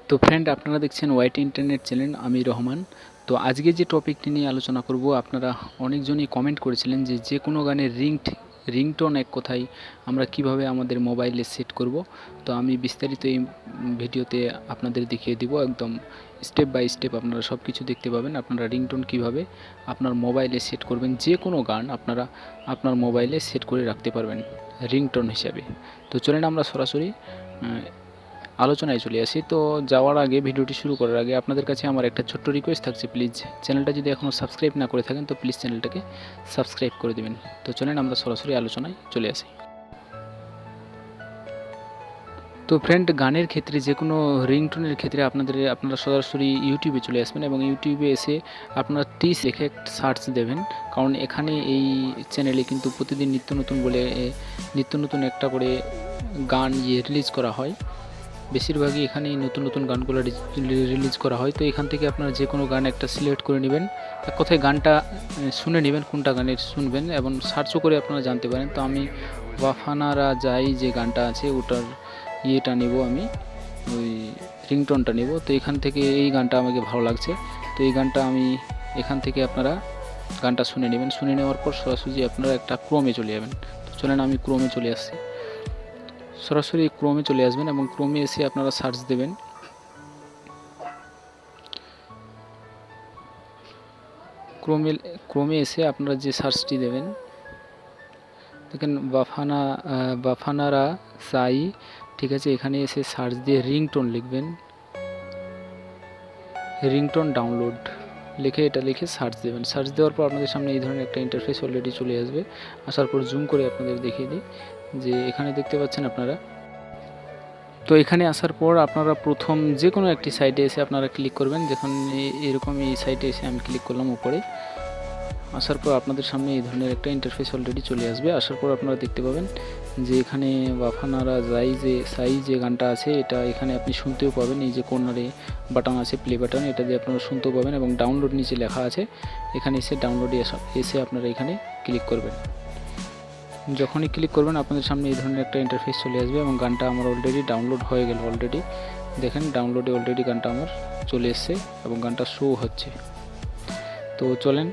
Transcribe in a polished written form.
তো ফ্রেন্ড, আপনারা দেখছেন ওয়াইটি ইন্টারনেট চ্যানেল, আমি রহমান। তো আজকে যে টপিকটি নিয়ে আলোচনা করব, আপনারা অনেকজনই কমেন্ট করেছিলেন যে যে কোনো গানের রিংটোন এক কথায় আমরা কিভাবে আমাদের মোবাইলে সেট করব। তো আমি বিস্তারিত এই ভিডিওতে আপনাদের দেখিয়ে দিব, একদম স্টেপ বাই স্টেপ আপনারা সব কিছু দেখতে পাবেন। আপনারা রিংটোন কিভাবে আপনার মোবাইলে সেট করবেন, যে কোনো গান আপনারা আপনার মোবাইলে সেট করে রাখতে পারবেন রিংটোন হিসাবে। তো চলেন আমরা সরাসরি আলোচনায় চলে আসি। তো যাওয়ার আগে, ভিডিওটি শুরু করার আগে আপনাদের কাছে আমার একটা ছোট্ট রিকোয়েস্ট থাকছে, প্লিজ চ্যানেলটা যদি এখনও সাবস্ক্রাইব না করে থাকেন তো প্লিজ চ্যানেলটাকে সাবস্ক্রাইব করে দেবেন। তো চলেন আমরা সরাসরি আলোচনায় চলে আসি। তো ফ্রেন্ড, গানের ক্ষেত্রে যে কোনো রিংটোনের ক্ষেত্রে আপনারা সরাসরি ইউটিউবে চলে আসবেন এবং ইউটিউবে এসে আপনারা টিস লিখে একটা সার্চ দেবেন, কারণ এখানে এই চ্যানেলে কিন্তু প্রতিদিন নিত্য নতুন একটা করে গান রিলিজ করা হয়। বেশিরভাগই এখানেই নতুন নতুন গানগুলো রিলিজ করা হয়। তো এখান থেকে আপনারা যে কোনো গান একটা সিলেক্ট করে নেবেন, এক কথায় গানটা শুনে নেবেন কোনটা গানের শুনবেন, এবং সার্চও করে আপনারা জানতে পারেন। তো আমি ওয়াফানারা যাই যে গানটা আছে ওটার ইয়েটা নেব, আমি ওই রিংটোনটা নেব। তো এখান থেকে এই গানটা আমাকে ভালো লাগছে, তো এই গানটা আমি এখান থেকে আপনারা গানটা শুনে নেবেন। শুনে নেওয়ার পর সরাসরি আপনারা একটা ক্রোমে চলে যাবেন। তো চলেন আমি ক্রোমে চলে আসছি। সরাসরি ক্রোমে চলে আসবেন এবং ক্রোমে এসে আপনারা সার্চ দেবেন। ক্রোমে এসে আপনারা যে সার্চটি দেবেন, দেখেন বাফানারা সাই, ঠিক আছে। এখানে এসে সার্চ দিয়ে রিংটোন লিখবেন, রিংটোন ডাউনলোড লিখে সার্চ দেবেন। সার্চ দেওয়ার পর আপনাদের সামনে এই ধরনের একটা ইন্টারফেস অলরেডি চলে আসবে। আসার পর জুম করে আপনাদের দেখিয়ে দিই যে এখানে দেখতে পাচ্ছেন আপনারা। তো এখানে আসার পর আপনারা প্রথম যে কোনো একটি সাইটে এসে আপনারা ক্লিক করবেন। যখন এরকম এই সাইটে এসে আমি ক্লিক করলাম উপরে, আসার পর আপনাদের সামনে এই ধরনের একটা ইন্টারফেস অলরেডি চলে আসবে। আসার পর আপনারা দেখতে পাবেন যে এখানে ওয়াফানারা সাই যে গানটা আছে, এটা এখানে আপনি শুনতেও পাবেন। এই যে কর্নারে বাটন আছে, প্লে বাটন, এটা দিয়ে আপনারা শুনতেও পাবেন। এবং ডাউনলোড নিচে লেখা আছে, এখানে এসে ডাউনলোডে এসে আপনারা এখানে ক্লিক করবেন। যখনই ক্লিক করবেন আপনাদের সামনে এই ধরনের একটা ইন্টারফেস চলে আসবে এবং গানটা আমার অলরেডি ডাউনলোড হয়ে গেল। অলরেডি দেখেন ডাউনলোডে অলরেডি গানটা আমার চলে এসছে এবং গানটা শো হচ্ছে। তো চলেন